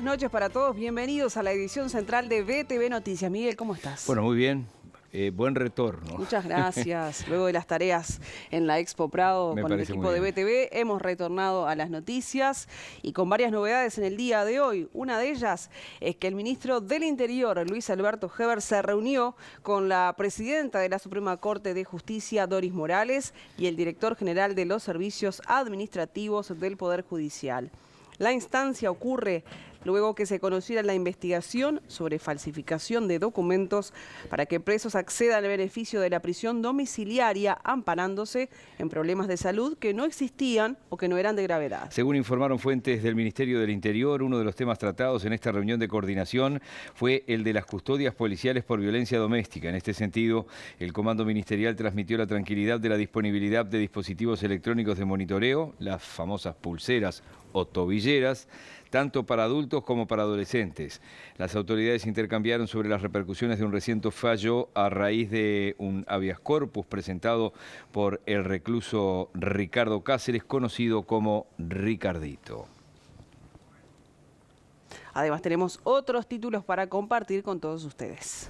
Buenas noches para todos, bienvenidos a la edición central de BTV Noticias. Miguel, ¿cómo estás? Bueno, muy bien. Buen retorno. Muchas gracias. Luego de las tareas en la Expo Prado con el equipo de BTV, hemos retornado a las noticias y con varias novedades en el día de hoy. Una de ellas es que el ministro del Interior, Luis Alberto Heber, se reunió con la presidenta de la Suprema Corte de Justicia, Doris Morales, y el director general de los servicios administrativos del Poder Judicial. La instancia ocurre luego que se conociera la investigación sobre falsificación de documentos para que presos accedan al beneficio de la prisión domiciliaria amparándose en problemas de salud que no existían o que no eran de gravedad. Según informaron fuentes del Ministerio del Interior, uno de los temas tratados en esta reunión de coordinación fue el de las custodias policiales por violencia doméstica. En este sentido, el Comando Ministerial transmitió la tranquilidad de la disponibilidad de dispositivos electrónicos de monitoreo, las famosas pulseras o tobilleras, tanto para adultos como para adolescentes. Las autoridades intercambiaron sobre las repercusiones de un reciente fallo a raíz de un habeas corpus presentado por el recluso Ricardo Cáceres, conocido como Ricardito. Además, tenemos otros títulos para compartir con todos ustedes.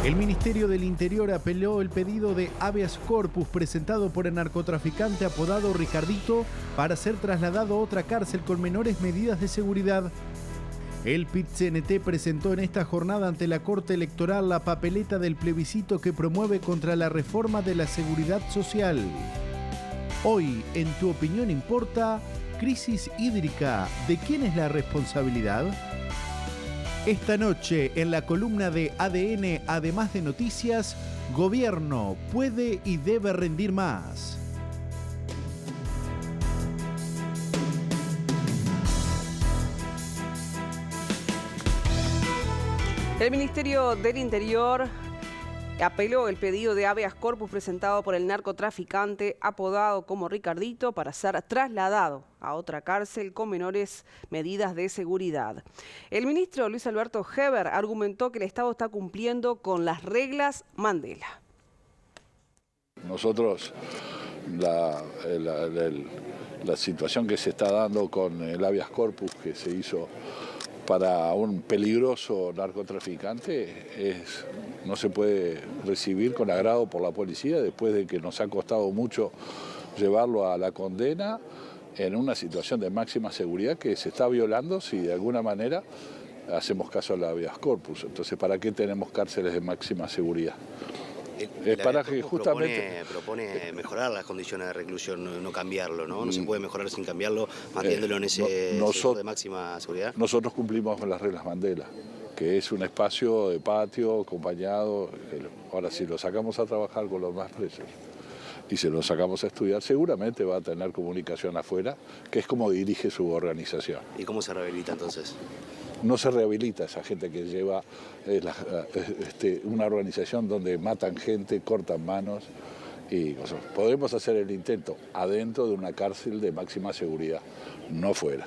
El Ministerio del Interior apeló el pedido de habeas corpus presentado por el narcotraficante apodado Ricardito para ser trasladado a otra cárcel con menores medidas de seguridad. El PIT-CNT presentó en esta jornada ante la Corte Electoral la papeleta del plebiscito que promueve contra la reforma de la seguridad social. Hoy, en Tu Opinión Importa, crisis hídrica, ¿de quién es la responsabilidad? Esta noche, en la columna de ADN, además de noticias, Gobierno puede y debe rendir más. El Ministerio del Interior apeló el pedido de habeas corpus presentado por el narcotraficante apodado como Ricardito para ser trasladado a otra cárcel con menores medidas de seguridad. El ministro Luis Alberto Heber argumentó que el Estado está cumpliendo con las reglas Mandela. Nosotros, la situación que se está dando con el habeas corpus que se hizo para un peligroso narcotraficante no se puede recibir con agrado por la policía después de que nos ha costado mucho llevarlo a la condena en una situación de máxima seguridad que se está violando si de alguna manera hacemos caso al habeas corpus. Entonces, ¿para qué tenemos cárceles de máxima seguridad? Es para que justamente propone mejorar las condiciones de reclusión, no cambiarlo, ¿no? No se puede mejorar sin cambiarlo, manteniéndolo en ese sector de máxima seguridad. Nosotros cumplimos con las reglas Mandela, que es un espacio de patio acompañado. Ahora, si lo sacamos a trabajar con los más presos y se lo sacamos a estudiar, seguramente va a tener comunicación afuera, que es como dirige su organización. ¿Y cómo se rehabilita entonces? No se rehabilita esa gente que lleva una organización donde matan gente, cortan manos y cosas. Podemos hacer el intento adentro de una cárcel de máxima seguridad, no fuera.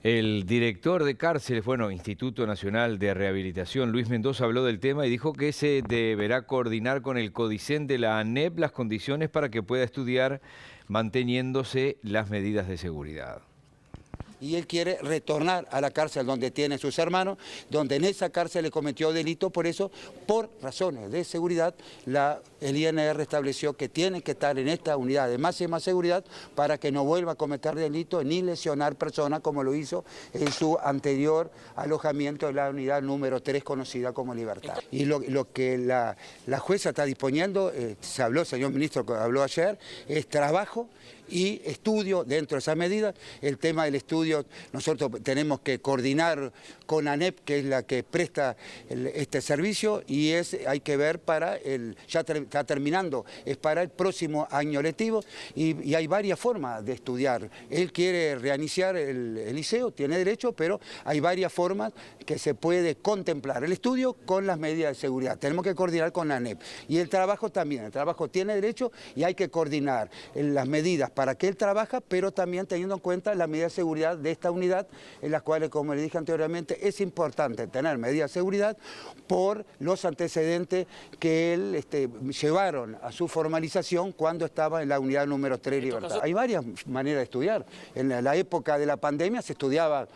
El director de cárceles, Instituto Nacional de Rehabilitación, Luis Mendoza, habló del tema y dijo que se deberá coordinar con el CODICEN de la ANEP las condiciones para que pueda estudiar manteniéndose las medidas de seguridad. Y él quiere retornar a la cárcel donde tiene sus hermanos, donde en esa cárcel le cometió delito, por eso, por razones de seguridad, el INR estableció que tiene que estar en esta unidad de máxima seguridad para que no vuelva a cometer delito ni lesionar personas como lo hizo en su anterior alojamiento de la unidad número 3 conocida como Libertad. Y lo que la jueza está disponiendo, se habló, el señor ministro habló ayer, es trabajo y estudio dentro de esas medidas. El tema del estudio, nosotros tenemos que coordinar con ANEP, que es la que presta este servicio, y hay que ver ya está terminando, es para el próximo año lectivo, y hay varias formas de estudiar. Él quiere reiniciar el liceo, tiene derecho, pero hay varias formas que se puede contemplar el estudio con las medidas de seguridad. Tenemos que coordinar con ANEP. Y el trabajo también, el trabajo tiene derecho y hay que coordinar las medidas para que él trabaja, pero también teniendo en cuenta las medidas de seguridad de esta unidad, en las cuales, como le dije anteriormente, es importante tener medidas de seguridad por los antecedentes que él llevaron a su formalización cuando estaba en la unidad número 3 Libertad. Hay varias maneras de estudiar. En la época de la pandemia se estudiaba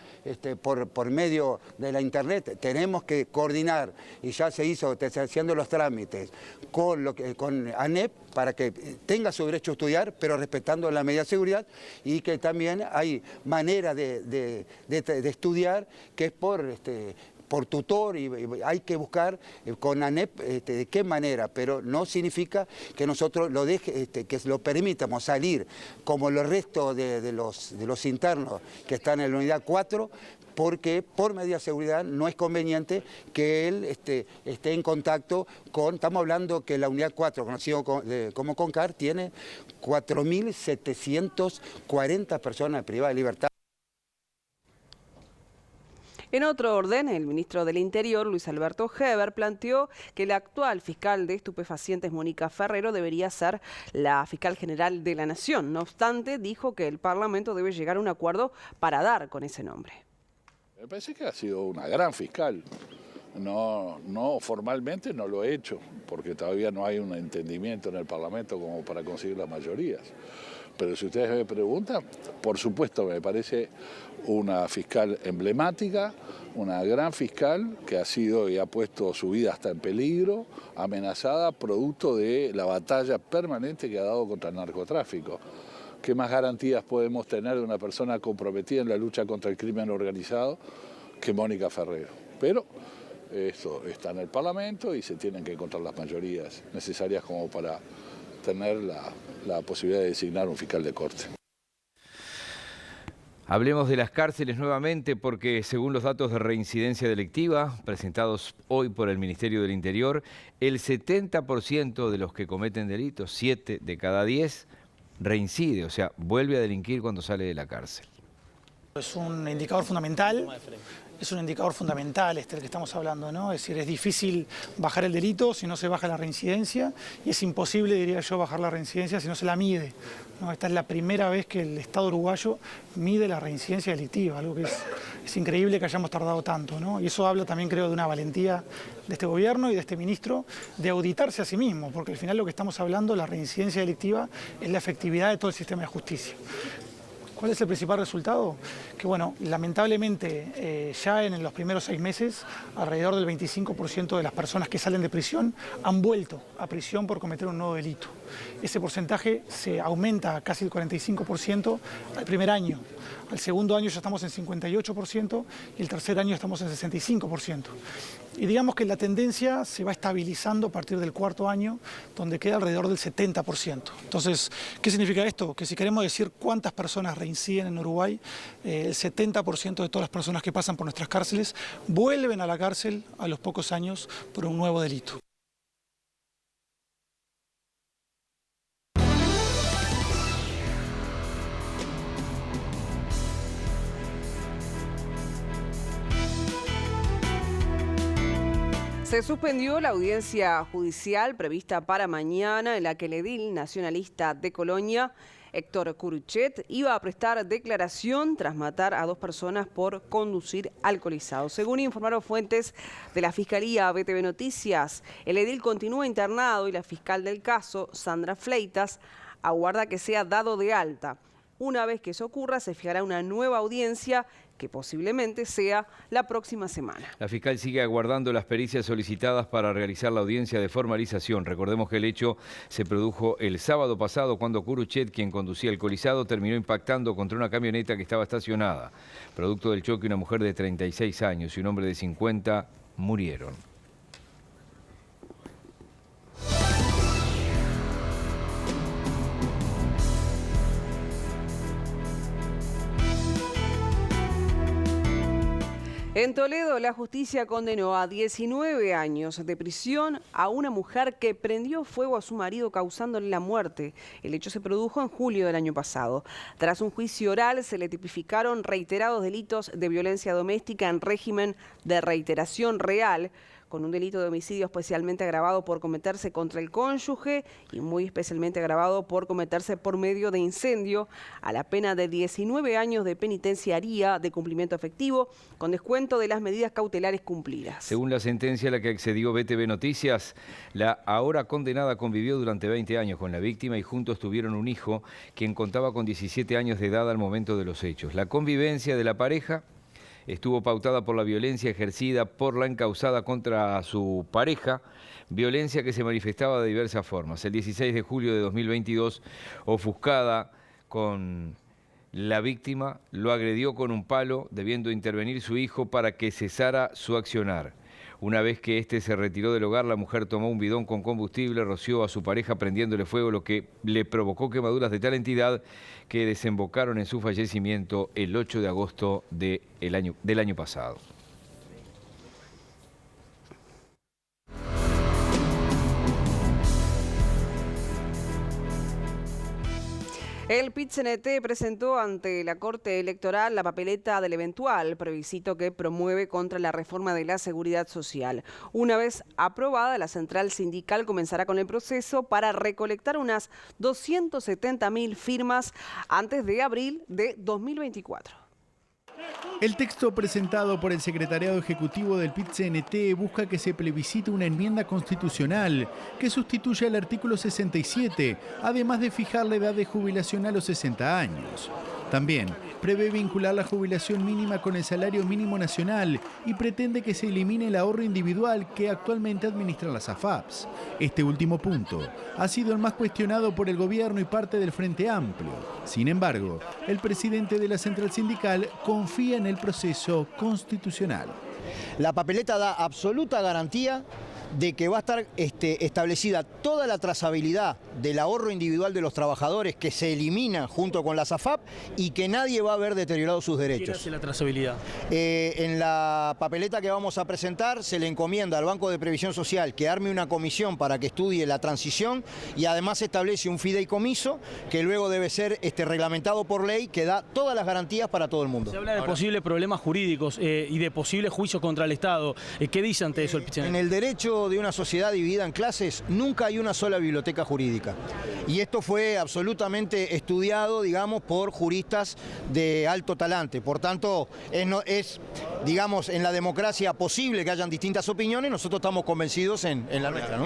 por medio de la internet. Tenemos que coordinar, y ya se hizo, haciendo los trámites con ANEP para que tenga su derecho a estudiar, pero respetando la medida de seguridad, y que también hay manera de estudiar que es por tutor, y hay que buscar con ANEP de qué manera, pero no significa que nosotros que lo permitamos salir como los restos de los internos que están en la unidad 4, porque por medida de seguridad no es conveniente que él esté en contacto con, estamos hablando que la unidad 4, conocido como CONCAR, tiene 4.740 personas privadas de libertad. En otro orden, el ministro del Interior, Luis Alberto Heber, planteó que la actual fiscal de estupefacientes, Mónica Ferrero, debería ser la fiscal general de la Nación. No obstante, dijo que el Parlamento debe llegar a un acuerdo para dar con ese nombre. Me parece que ha sido una gran fiscal. No, formalmente no lo he hecho, porque todavía no hay un entendimiento en el Parlamento como para conseguir las mayorías. Pero si ustedes me preguntan, por supuesto me parece una fiscal emblemática, una gran fiscal que ha sido y ha puesto su vida hasta en peligro, amenazada, producto de la batalla permanente que ha dado contra el narcotráfico. ¿Qué más garantías podemos tener de una persona comprometida en la lucha contra el crimen organizado que Mónica Ferrero? Pero esto está en el Parlamento y se tienen que encontrar las mayorías necesarias como para tener la posibilidad de designar un fiscal de corte. Hablemos de las cárceles nuevamente porque según los datos de reincidencia delictiva presentados hoy por el Ministerio del Interior, el 70% de los que cometen delitos, 7 de cada 10, reincide, o sea, vuelve a delinquir cuando sale de la cárcel. Es un indicador fundamental. Es un indicador fundamental el que estamos hablando, ¿no? Es decir, es difícil bajar el delito si no se baja la reincidencia y es imposible, diría yo, bajar la reincidencia si no se la mide, ¿no? Esta es la primera vez que el Estado uruguayo mide la reincidencia delictiva, algo que es increíble que hayamos tardado tanto, ¿no? Y eso habla también, creo, de una valentía de este gobierno y de este ministro de auditarse a sí mismo, porque al final lo que estamos hablando, la reincidencia delictiva, es la efectividad de todo el sistema de justicia. ¿Cuál es el principal resultado? Que bueno, lamentablemente ya en los primeros 6 meses, alrededor del 25% de las personas que salen de prisión han vuelto a prisión por cometer un nuevo delito. Ese porcentaje se aumenta a casi el 45% al primer año. Al segundo año ya estamos en 58% y el tercer año estamos en 65%. Y digamos que la tendencia se va estabilizando a partir del cuarto año, donde queda alrededor del 70%. Entonces, ¿qué significa esto? Que si queremos decir cuántas personas reinciden en Uruguay, el 70% de todas las personas que pasan por nuestras cárceles vuelven a la cárcel a los pocos años por un nuevo delito. Se suspendió la audiencia judicial prevista para mañana en la que el edil nacionalista de Colonia, Héctor Curuchet, iba a prestar declaración tras matar a 2 personas por conducir alcoholizado. Según informaron fuentes de la Fiscalía BTV Noticias, el edil continúa internado y la fiscal del caso, Sandra Fleitas, aguarda que sea dado de alta. Una vez que eso ocurra, se fijará una nueva audiencia que posiblemente sea la próxima semana. La fiscal sigue aguardando las pericias solicitadas para realizar la audiencia de formalización. Recordemos que el hecho se produjo el sábado pasado cuando Curuchet, quien conducía alcoholizado, terminó impactando contra una camioneta que estaba estacionada. Producto del choque, una mujer de 36 años y un hombre de 50 murieron. En Toledo, la justicia condenó a 19 años de prisión a una mujer que prendió fuego a su marido causándole la muerte. El hecho se produjo en julio del año pasado. Tras un juicio oral, se le tipificaron reiterados delitos de violencia doméstica en régimen de reiteración real, con un delito de homicidio especialmente agravado por cometerse contra el cónyuge y muy especialmente agravado por cometerse por medio de incendio, a la pena de 19 años de penitenciaría de cumplimiento efectivo, con descuento de las medidas cautelares cumplidas. Según la sentencia a la que accedió BTV Noticias, la ahora condenada convivió durante 20 años con la víctima y juntos tuvieron un hijo, quien contaba con 17 años de edad al momento de los hechos. La convivencia de la pareja estuvo pautada por la violencia ejercida por la encausada contra su pareja, violencia que se manifestaba de diversas formas. El 16 de julio de 2022, ofuscada con la víctima, lo agredió con un palo, debiendo intervenir su hijo para que cesara su accionar. Una vez que éste se retiró del hogar, la mujer tomó un bidón con combustible, roció a su pareja prendiéndole fuego, lo que le provocó quemaduras de tal entidad que desembocaron en su fallecimiento el 8 de agosto del año pasado. El PIT-CNT presentó ante la Corte Electoral la papeleta del eventual plebiscito que promueve contra la reforma de la seguridad social. Una vez aprobada, la central sindical comenzará con el proceso para recolectar unas 270.000 firmas antes de abril de 2024. El texto presentado por el Secretariado Ejecutivo del PIT-CNT busca que se plebiscite una enmienda constitucional que sustituya el artículo 67, además de fijar la edad de jubilación a los 60 años. También prevé vincular la jubilación mínima con el salario mínimo nacional y pretende que se elimine el ahorro individual que actualmente administran las AFAPs. Este último punto ha sido el más cuestionado por el gobierno y parte del Frente Amplio. Sin embargo, el presidente de la central sindical confía en el proceso constitucional. La papeleta da absoluta garantía de que va a estar establecida toda la trazabilidad del ahorro individual de los trabajadores que se elimina junto con las AFAP y que nadie va a ver deteriorado sus derechos. ¿Quién hace la trazabilidad? En la papeleta que vamos a presentar se le encomienda al Banco de Previsión Social que arme una comisión para que estudie la transición y además establece un fideicomiso que luego debe ser reglamentado por ley que da todas las garantías para todo el mundo. Se habla de posibles problemas jurídicos y de posibles juicios contra el Estado. ¿Qué dice ante eso el PIT-CNT? En el derecho de una sociedad dividida en clases nunca hay una sola biblioteca jurídica. Y esto fue absolutamente estudiado, digamos, por juristas de alto talante. Por tanto, es digamos, en la democracia posible que hayan distintas opiniones, nosotros estamos convencidos en la nuestra, ¿no?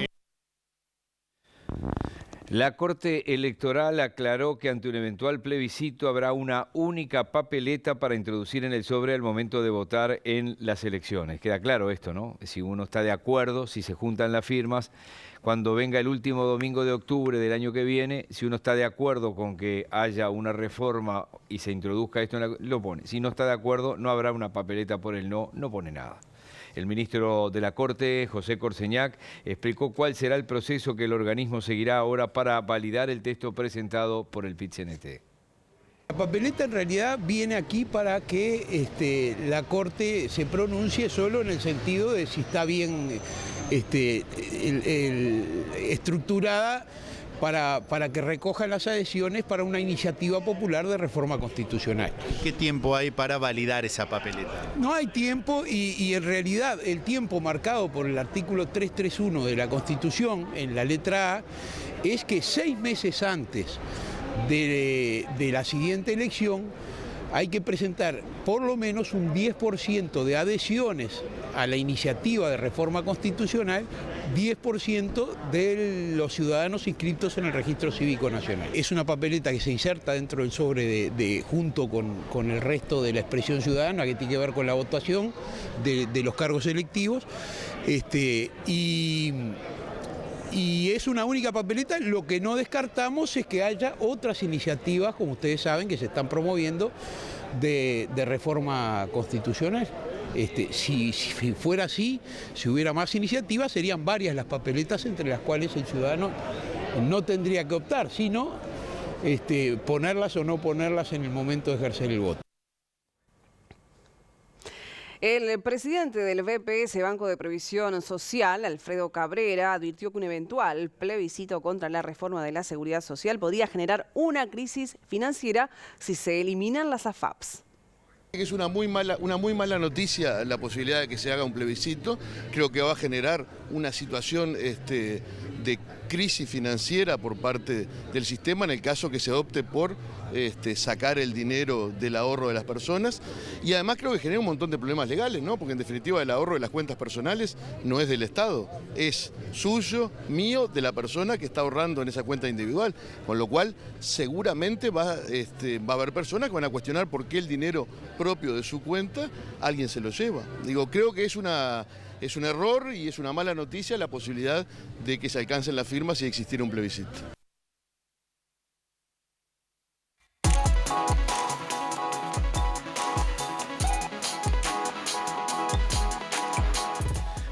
La Corte Electoral aclaró que ante un eventual plebiscito habrá una única papeleta para introducir en el sobre al momento de votar en las elecciones. Queda claro esto, ¿no? Si uno está de acuerdo, si se juntan las firmas, cuando venga el último domingo de octubre del año que viene, si uno está de acuerdo con que haya una reforma y se introduzca esto, lo pone. Si no está de acuerdo, no habrá una papeleta por el no, no pone nada. El ministro de la Corte, José Corseñac, explicó cuál será el proceso que el organismo seguirá ahora para validar el texto presentado por el PIT-CNT. La papeleta en realidad viene aquí para que la Corte se pronuncie solo en el sentido de si está bien estructurada para que recoja las adhesiones para una iniciativa popular de reforma constitucional. ¿Qué tiempo hay para validar esa papeleta? No hay tiempo y en realidad el tiempo marcado por el artículo 331 de la Constitución, en la letra A, es que 6 meses antes de la siguiente elección hay que presentar por lo menos un 10% de adhesiones a la iniciativa de reforma constitucional, 10% de los ciudadanos inscritos en el Registro Cívico Nacional. Es una papeleta que se inserta dentro del sobre junto con el resto de la expresión ciudadana que tiene que ver con la votación de los cargos electivos. Y es una única papeleta. Lo que no descartamos es que haya otras iniciativas, como ustedes saben, que se están promoviendo de reforma constitucional. Si fuera así, si hubiera más iniciativas, serían varias las papeletas entre las cuales el ciudadano no tendría que optar, sino ponerlas o no ponerlas en el momento de ejercer el voto. El presidente del BPS, Banco de Previsión Social, Alfredo Cabrera, advirtió que un eventual plebiscito contra la reforma de la seguridad social podría generar una crisis financiera si se eliminan las AFAPs. Es una muy mala noticia la posibilidad de que se haga un plebiscito. Creo que va a generar una situación de crisis financiera por parte del sistema en el caso que se opte por sacar el dinero del ahorro de las personas, y además creo que genera un montón de problemas legales, ¿no? Porque en definitiva el ahorro de las cuentas personales no es del Estado, es suyo, mío, de la persona que está ahorrando en esa cuenta individual, con lo cual seguramente va a haber personas que van a cuestionar por qué el dinero propio de su cuenta alguien se lo lleva. Digo, creo que es un error y es una mala noticia la posibilidad de que se alcancen las firmas si existiera un plebiscito.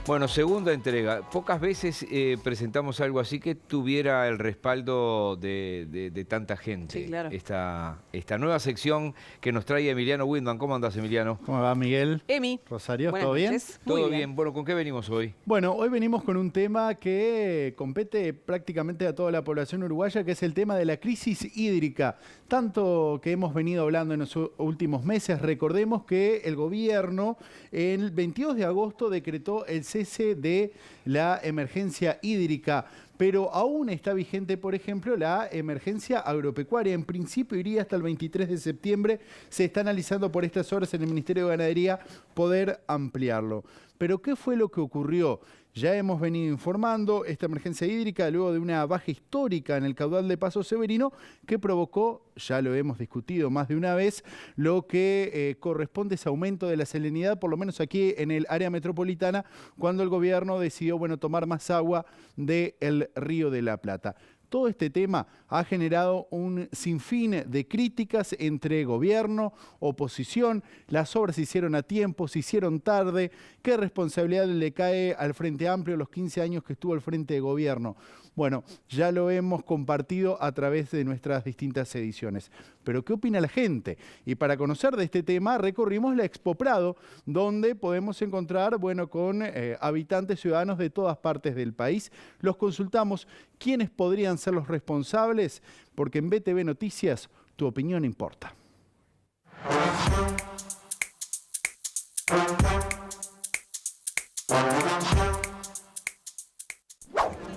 Bueno, segunda entrega. Pocas veces presentamos algo así que tuviera el respaldo de tanta gente. Sí, claro. Esta nueva sección que nos trae Emiliano Windman. ¿Cómo andás, Emiliano? ¿Cómo va, Miguel? Emi. Rosario, Buenas ¿todo bien? noches. Todo bien. Bueno, ¿con qué venimos hoy? Bueno, hoy venimos con un tema que compete prácticamente a toda la población uruguaya, que es el tema de la crisis hídrica. Tanto que hemos venido hablando en los últimos meses. Recordemos que el gobierno el 22 de agosto decretó el cese de la emergencia hídrica, pero aún está vigente, por ejemplo, la emergencia agropecuaria. En principio iría hasta el 23 de septiembre. Se está analizando por estas horas en el Ministerio de Ganadería poder ampliarlo. Pero ¿qué fue lo que ocurrió? Ya hemos venido informando esta emergencia hídrica luego de una baja histórica en el caudal de Paso Severino que provocó, ya lo hemos discutido más de una vez, lo que corresponde a ese aumento de la salinidad, por lo menos aquí en el área metropolitana, cuando el gobierno decidió tomar más agua del Río de la Plata. Todo este tema ha generado un sinfín de críticas entre gobierno, oposición. Las obras se hicieron a tiempo, se hicieron tarde. ¿Qué responsabilidad le cae al Frente Amplio los 15 años que estuvo al frente de gobierno? Bueno, ya lo hemos compartido a través de nuestras distintas ediciones. Pero ¿qué opina la gente? Y para conocer de este tema recorrimos la Expo Prado, donde podemos encontrar, con habitantes ciudadanos de todas partes del país. Los consultamos quiénes podrían ser los responsables, porque en BTV Noticias tu opinión importa.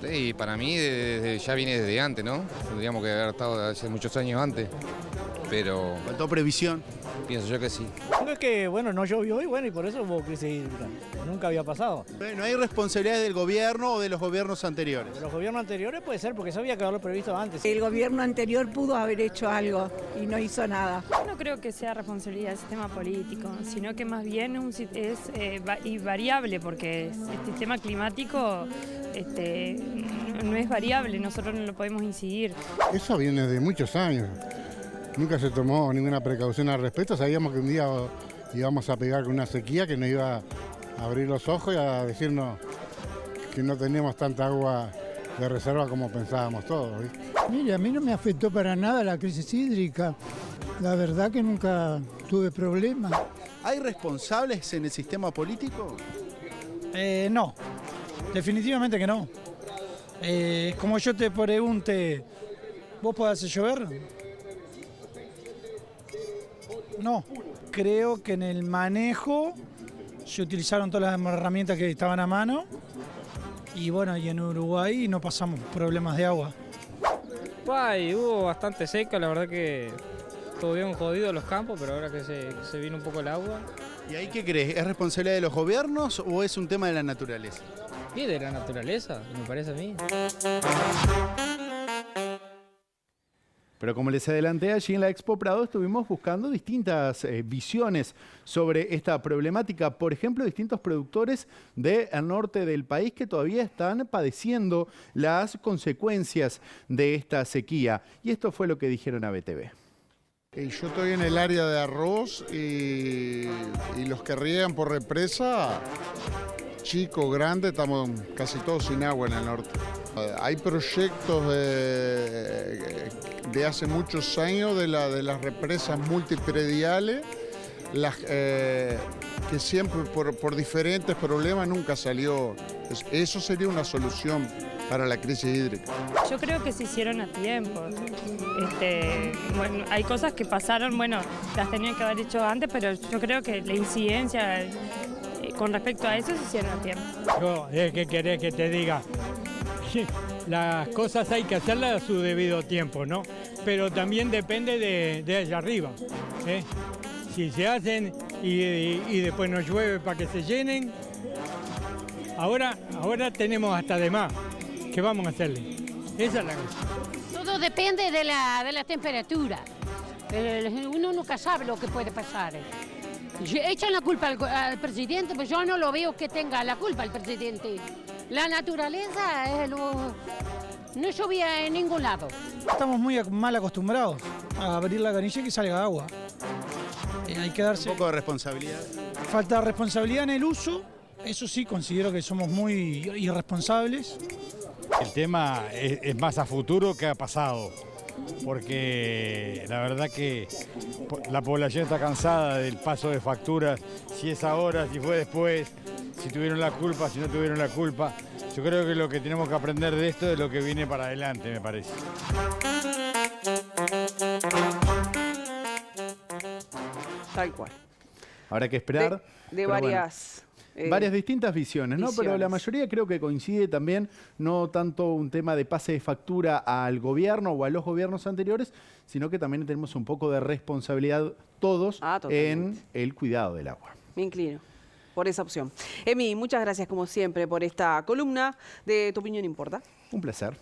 Sí, para mí ya viene desde antes, ¿no? Tendríamos que haber estado hace muchos años antes, pero... ¿Faltó previsión? Pienso yo que sí. Es que, no llovió y por eso hubo crisis hídrica. Nunca había pasado. ¿No hay responsabilidades del gobierno o de los gobiernos anteriores? De los gobiernos anteriores puede ser, porque eso había que haberlo previsto antes. El gobierno anterior pudo haber hecho algo y no hizo nada. No creo que sea responsabilidad del sistema político, sino que más bien es variable, porque el sistema climático no es variable, nosotros no lo podemos incidir. Eso viene de muchos años. Nunca se tomó ninguna precaución al respecto. Sabíamos que un día íbamos a pegar con una sequía que nos iba a abrir los ojos y a decirnos que no teníamos tanta agua de reserva como pensábamos todos, ¿viste? Mire, a mí no me afectó para nada la crisis hídrica. La verdad que nunca tuve problemas. ¿Hay responsables en el sistema político? No, definitivamente que no. Como yo te pregunte, ¿vos podés hacer llover? No, creo que en el manejo se utilizaron todas las herramientas que estaban a mano y y en Uruguay no pasamos problemas de agua. Hubo bastante seca, la verdad que estuvieron jodidos los campos, pero ahora que se vino un poco el agua. ¿Y ahí qué crees? ¿Es responsabilidad de los gobiernos o es un tema de la naturaleza? Sí, de la naturaleza, me parece a mí. Pero como les adelanté, allí en la Expo Prado estuvimos buscando distintas visiones sobre esta problemática. Por ejemplo, distintos productores del norte del país que todavía están padeciendo las consecuencias de esta sequía. Y esto fue lo que dijeron a BTV. Yo estoy en el área de arroz y los que riegan por represa, chico, grande, estamos casi todos sin agua en el norte. Hay proyectos de hace muchos años de las represas multiprediales, que siempre por diferentes problemas nunca salió. Eso sería una solución para la crisis hídrica. Yo creo que se hicieron a tiempo. Bueno, hay cosas que pasaron, bueno, las tenían que haber hecho antes, pero yo creo que la incidencia con respecto a eso se hicieron a tiempo. ¿Qué querés que te diga? Las cosas hay que hacerlas a su debido tiempo, ¿no? Pero también depende de allá arriba, ¿eh? Si se hacen y después no llueve para que se llenen, ahora tenemos hasta de más. ¿Qué vamos a hacerle? Esa es la cosa. Todo depende de la temperatura. Uno nunca sabe lo que puede pasar. Echan la culpa al presidente, pues yo no lo veo que tenga la culpa el presidente. La naturaleza no llovía en ningún lado. Estamos muy mal acostumbrados a abrir la canilla y que salga agua. Hay que darse un poco de responsabilidad. Falta de responsabilidad en el uso. Eso sí, considero que somos muy irresponsables. El tema es más a futuro que a pasado, porque la verdad que la población está cansada del paso de facturas, si es ahora, si fue después, si tuvieron la culpa, si no tuvieron la culpa. Yo creo que lo que tenemos que aprender de esto es lo que viene para adelante, me parece. Tal cual. Habrá que esperar. De varias... varias distintas visiones, ¿no? Pero la mayoría creo que coincide también, no tanto un tema de pase de factura al gobierno o a los gobiernos anteriores, sino que también tenemos un poco de responsabilidad todos en el cuidado del agua. Me inclino por esa opción. Emi, muchas gracias como siempre por esta columna de Tu Opinión Importa. Un placer.